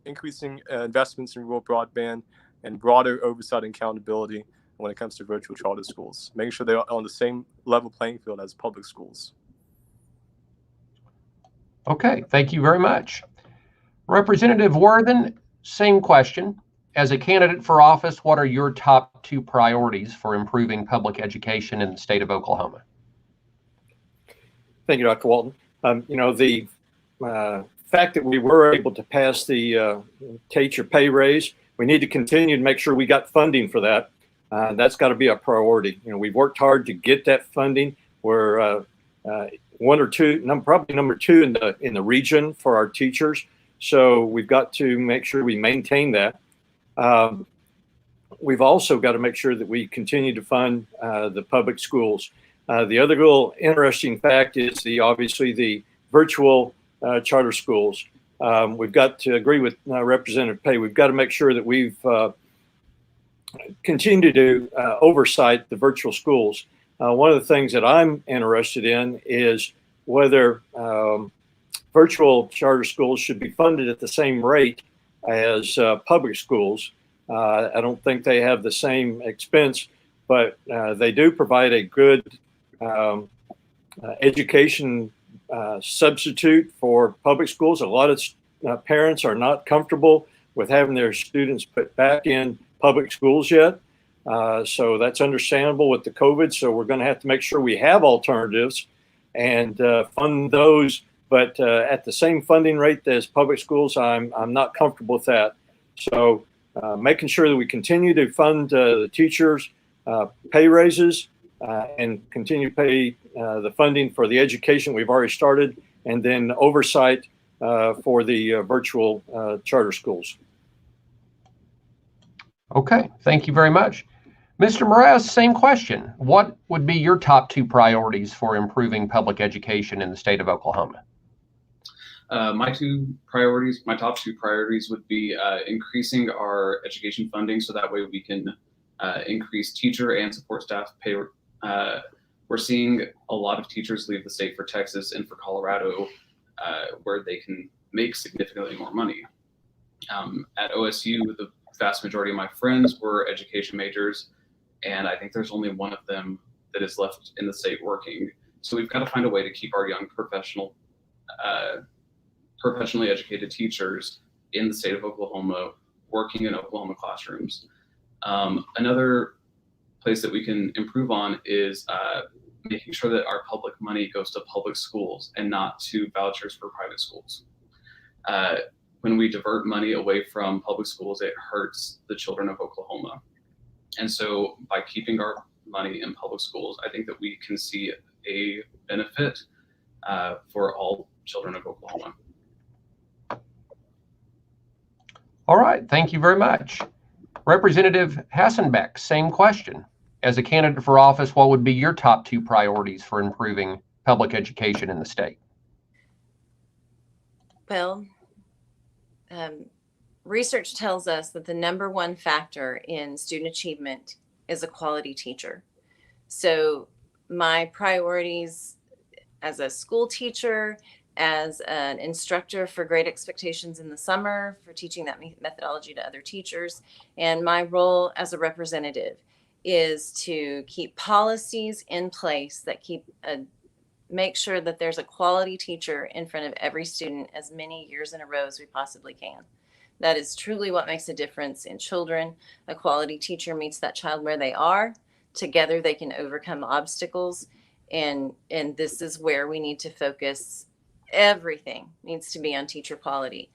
increasing investments in rural broadband and broader oversight and accountability when it comes to virtual charter schools, making sure they're on the same level playing field as public schools. Okay, thank you very much. Representative Worthen, same question. As a candidate for office, what are your top 2 priorities for improving public education in the state of Oklahoma? Thank you, Dr. Walton. The fact that we were able to pass the teacher pay raise, we need to continue to make sure we got funding for that. That's got to be a priority. We've worked hard to get that funding. We're one or two, probably number two in the region for our teachers. So we've got to make sure we maintain that. We've also got to make sure that we continue to fund the public schools. The other little interesting fact is obviously the virtual charter schools. We've got to agree with Representative Pay. We've got to make sure that we've continued to oversight the virtual schools. One of the things that I'm interested in is whether virtual charter schools should be funded at the same rate as public schools. I don't think they have the same expense, but they do provide a good education substitute for public schools. A lot of parents are not comfortable with having their students put back in public schools yet. So that's understandable with the COVID. So we're going to have to make sure we have alternatives and fund those, but at the same funding rate as public schools, I'm not comfortable with that. So making sure that we continue to fund the teachers' pay raises and continue to pay the funding for the education we've already started, and then oversight for the virtual charter schools. Okay, thank you very much. Mr. Mraz, same question. What would be your top two priorities for improving public education in the state of Oklahoma? My top two priorities would be increasing our education funding so that way we can increase teacher and support staff pay. We're seeing a lot of teachers leave the state for Texas and for Colorado, where they can make significantly more money. At OSU, the vast majority of my friends were education majors, and I think there's only one of them that is left in the state working. So we've got to find a way to keep our young professionally educated teachers in the state of Oklahoma working in Oklahoma classrooms. Another place that we can improve on is making sure that our public money goes to public schools and not to vouchers for private schools. When we divert money away from public schools, it hurts the children of Oklahoma. And so by keeping our money in public schools, I think that we can see a benefit for all children of Oklahoma. All right, thank you very much. Representative Hassenbeck, same question. As a candidate for office, what would be your top two priorities for improving public education in the state? Well, research tells us that the number one factor in student achievement is a quality teacher. So my priorities as a school teacher, as an instructor for Great Expectations in the summer, for teaching that methodology to other teachers, and my role as a representative is to keep policies in place that make sure that there's a quality teacher in front of every student as many years in a row as we possibly can. That is truly what makes a difference in children. A quality teacher meets that child where they are. Together they can overcome obstacles, and this is where we need to focus. Everything needs to be on teacher quality.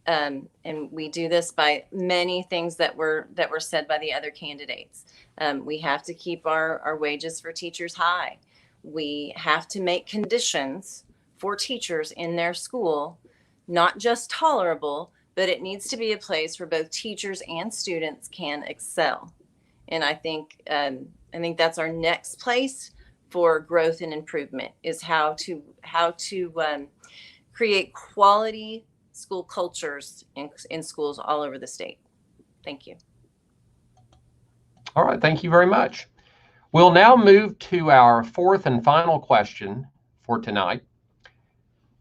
And we do this by many things that were said by the other candidates. We have to keep our wages for teachers high. We have to make conditions for teachers in their school not just tolerable, but it needs to be a place where both teachers and students can excel. And I think that's our next place for growth and improvement, is how to create quality school cultures in schools all over the state. Thank you. All right, thank you very much. We'll now move to our fourth and final question for tonight.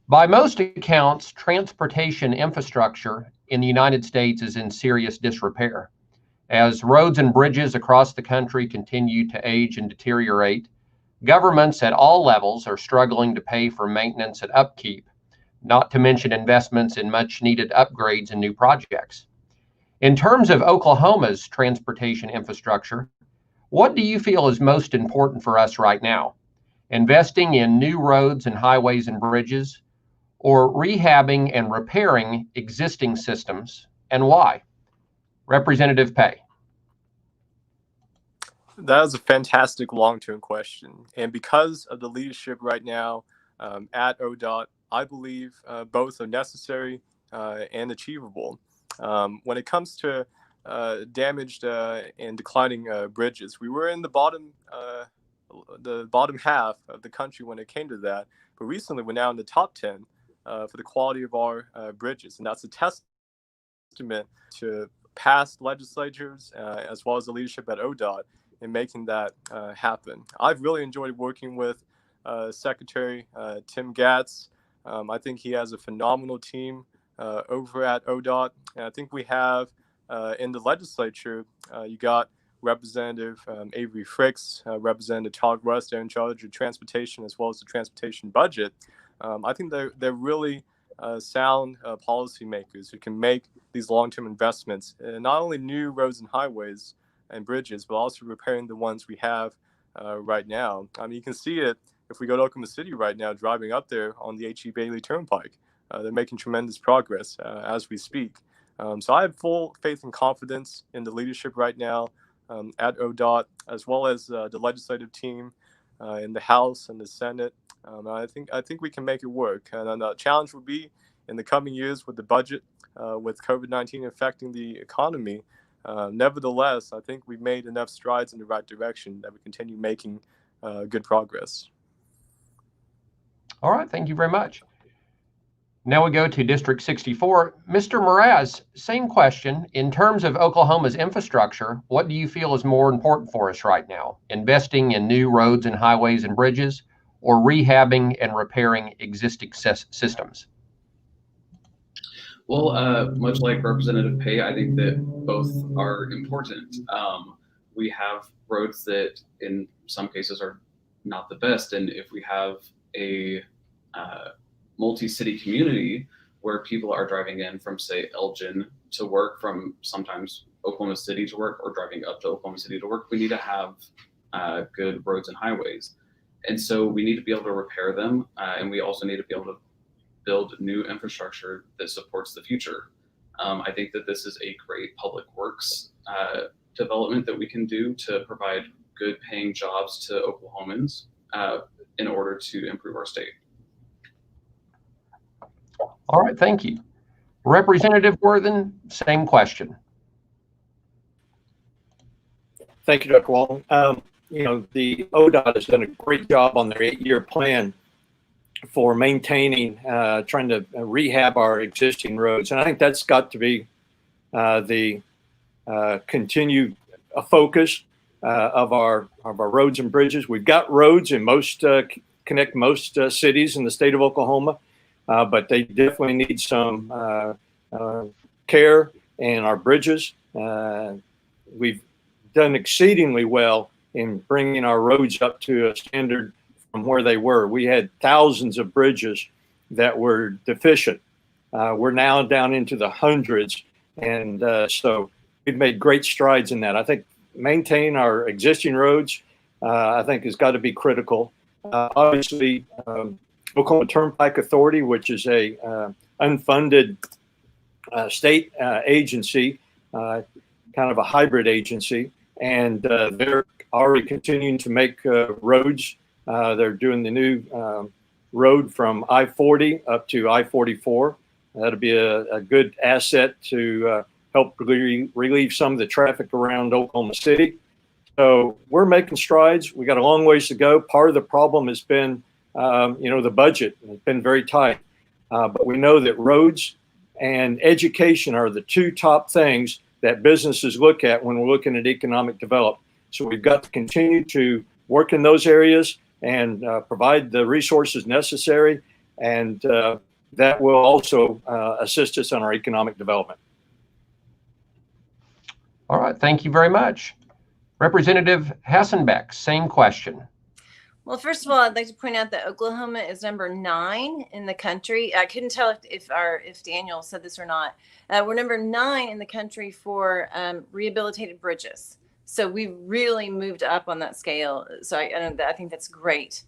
By most accounts, transportation infrastructure in the United States is in serious disrepair. As roads and bridges across the country continue to age and deteriorate, governments at all levels are struggling to pay for maintenance and upkeep, not to mention investments in much-needed upgrades and new projects. In terms of Oklahoma's transportation infrastructure, what do you feel is most important for us right now? Investing in new roads and highways and bridges, or rehabbing and repairing existing systems, and why? Representative Pay. That is a fantastic long-term question. And because of the leadership right now at ODOT, I believe both are necessary and achievable. When it comes to damaged and declining bridges, we were in the bottom half of the country when it came to that. But recently, we're now in the top 10 for the quality of our bridges. And that's a testament to past legislatures as well as the leadership at ODOT in making that happen. I've really enjoyed working with Secretary Tim Gatz. I think he has a phenomenal team over at ODOT. And I think we have in the legislature, you got Representative Avery Fricks, Representative Todd Rust, they're in charge of transportation as well as the transportation budget. I think they're really sound policymakers who can make these long-term investments in not only new roads and highways and bridges, but also repairing the ones we have right now. I mean, you can see it if we go to Oklahoma City right now, driving up there on the H.E. Bailey Turnpike. They're making tremendous progress as we speak. So I have full faith and confidence in the leadership right now at ODOT, as well as the legislative team in the House and the Senate. I think we can make it work. And the challenge will be in the coming years with the budget, with COVID-19 affecting the economy. Nevertheless, I think we've made enough strides in the right direction that we continue making good progress. All right, thank you very much. Now we go to District 64. Mr. Mraz, same question. In terms of Oklahoma's infrastructure, what do you feel is more important for us right now? Investing in new roads and highways and bridges, or rehabbing and repairing existing systems? Well, much like Representative Pay, I think that both are important. We have roads that in some cases are not the best. And if we have a multi-city community where people are driving in from, say, Elgin to work, from sometimes Oklahoma City to work, or driving up to Oklahoma City to work, we need to have good roads and highways. And so we need to be able to repair them. And we also need to be able to build new infrastructure that supports the future. I think that this is a great public works development that we can do to provide good paying jobs to Oklahomans in order to improve our state. All right, thank you. Representative Worthen, same question. Thank you, Dr. Walton. The ODOT has done a great job on their 8-year plan for maintaining, trying to rehab our existing roads. And I think that's got to be the continued focus of our roads and bridges. We've got roads in connect most cities in the state of Oklahoma, but they definitely need some care in our bridges. We've done exceedingly well in bringing our roads up to a standard from where they were. We had thousands of bridges that were deficient. We're now down into the hundreds. And so we've made great strides in that. I think maintaining our existing roads, I think, has got to be critical. Obviously, Oklahoma Turnpike Authority, which is a unfunded state agency, kind of a hybrid agency, and they're already continuing to make roads. They're doing the new road from I-40 up to I-44. That'll be a good asset to help relieve some of the traffic around Oklahoma City. So we're making strides. We got a long ways to go. Part of the problem has been, the budget. It's been very tight. But we know that roads and education are the two top things that businesses look at when we're looking at economic development. So we've got to continue to work in those areas and provide the resources necessary. And that will also assist us on our economic development. All right, thank you very much. Representative Hassenbeck, same question. Well, first of all, I'd like to point out that Oklahoma is number 9 in the country. I couldn't tell if Daniel said this or not. We're number 9 in the country for rehabilitated bridges. So we've really moved up on that scale. So I think that's great.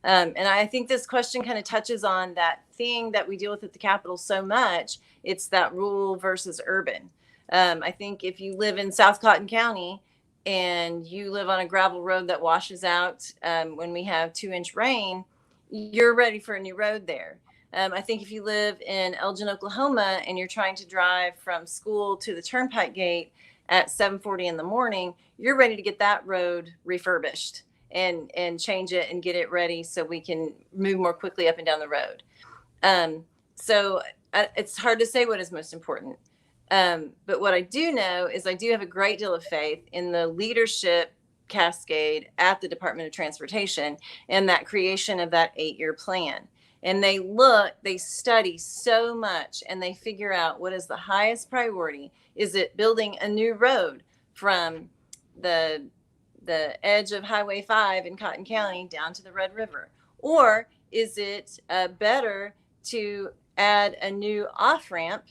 And I think this question kind of touches on that thing that we deal with at the Capitol so much. It's that rural versus urban. I think if you live in South Cotton County, and you live on a gravel road that washes out when we have 2-inch rain, you're ready for a new road there. I think if you live in Elgin, Oklahoma, and you're trying to drive from school to the turnpike gate at 7:40 in the morning, you're ready to get that road refurbished and change it and get it ready so we can move more quickly up and down the road. So it's hard to say what is most important. But what I do know is I do have a great deal of faith in the leadership cascade at the Department of Transportation and that creation of that 8-year plan. And they study so much, and they figure out what is the highest priority. Is it building a new road from the edge of Highway 5 in Cotton County down to the Red River? Or is it better to add a new off-ramp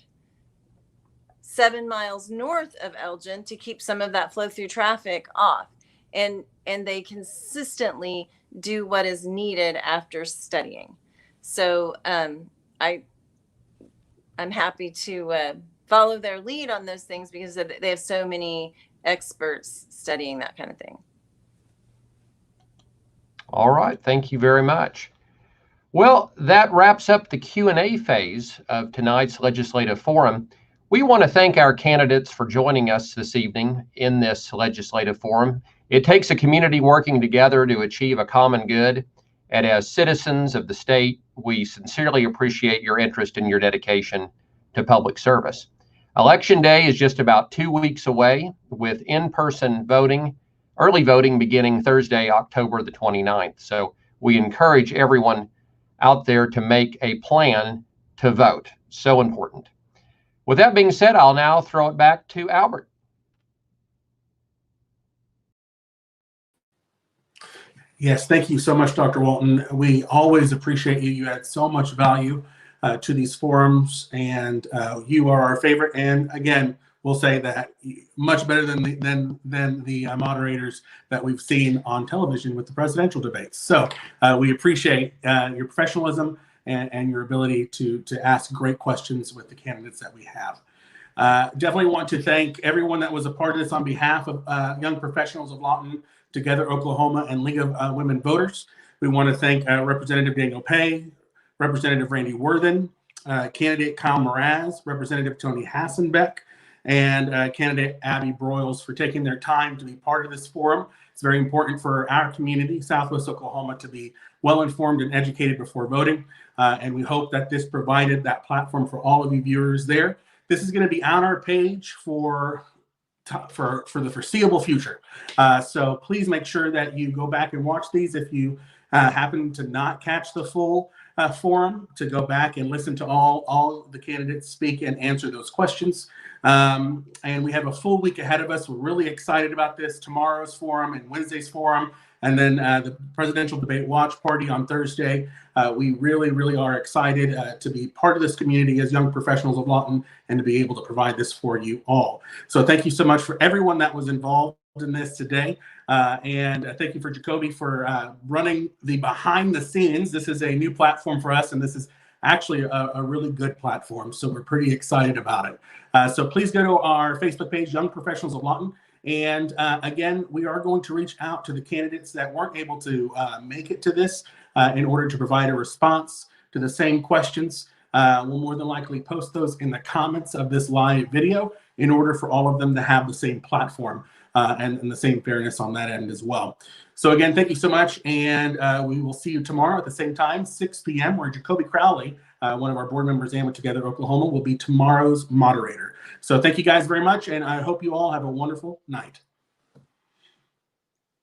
7 miles north of Elgin to keep some of that flow through traffic off? And they consistently do what is needed after studying. So I'm happy to follow their lead on those things because they have so many experts studying that kind of thing. All right, thank you very much. Well, that wraps up the Q&A phase of tonight's legislative forum. We want to thank our candidates for joining us this evening in this legislative forum. It takes a community working together to achieve a common good. And as citizens of the state, we sincerely appreciate your interest and your dedication to public service. Election Day is just about 2 weeks away, with in-person voting, early voting beginning Thursday, October the 29th. So we encourage everyone out there to make a plan to vote. So important. With that being said, I'll now throw it back to Albert. Yes, thank you so much, Dr. Walton. We always appreciate you. You add so much value to these forums, and you are our favorite. And again, we'll say that much better than the moderators that we've seen on television with the presidential debates. So we appreciate your professionalism and your ability to ask great questions with the candidates that we have. Definitely want to thank everyone that was a part of this on behalf of Young Professionals of Lawton, Together Oklahoma, and League of Women Voters. We want to thank Representative Daniel Pay, Representative Randy Worthen, candidate Kyle Mraz, Representative Tony Hassenbeck, and candidate Abby Broyles for taking their time to be part of this forum. It's very important for our community, Southwest Oklahoma, to be well-informed and educated before voting. And we hope that this provided that platform for all of you viewers there. This is going to be on our page for the foreseeable future. So please make sure that you go back and watch these. If you happen to not catch the full forum, to go back and listen to all the candidates speak and answer those questions. And we have a full week ahead of us. We're really excited about this. Tomorrow's forum and Wednesday's forum, and then the presidential debate watch party on Thursday. We really, really are excited to be part of this community as Young Professionals of Lawton and to be able to provide this for you all. So thank you so much for everyone that was involved in this today. And thank you for Jacoby for running the behind the scenes. This is a new platform for us, and this is actually a really good platform. So we're pretty excited about it. So please go to our Facebook page, Young Professionals of Lawton. And again, we are going to reach out to the candidates that weren't able to make it to this in order to provide a response to the same questions. We'll more than likely post those in the comments of this live video in order for all of them to have the same platform and the same fairness on that end as well. So again, thank you so much. And we will see you tomorrow at the same time, 6 p.m., where Jacoby Crowley, one of our board members and with Together Oklahoma, will be tomorrow's moderator. So thank you guys very much. And I hope you all have a wonderful night.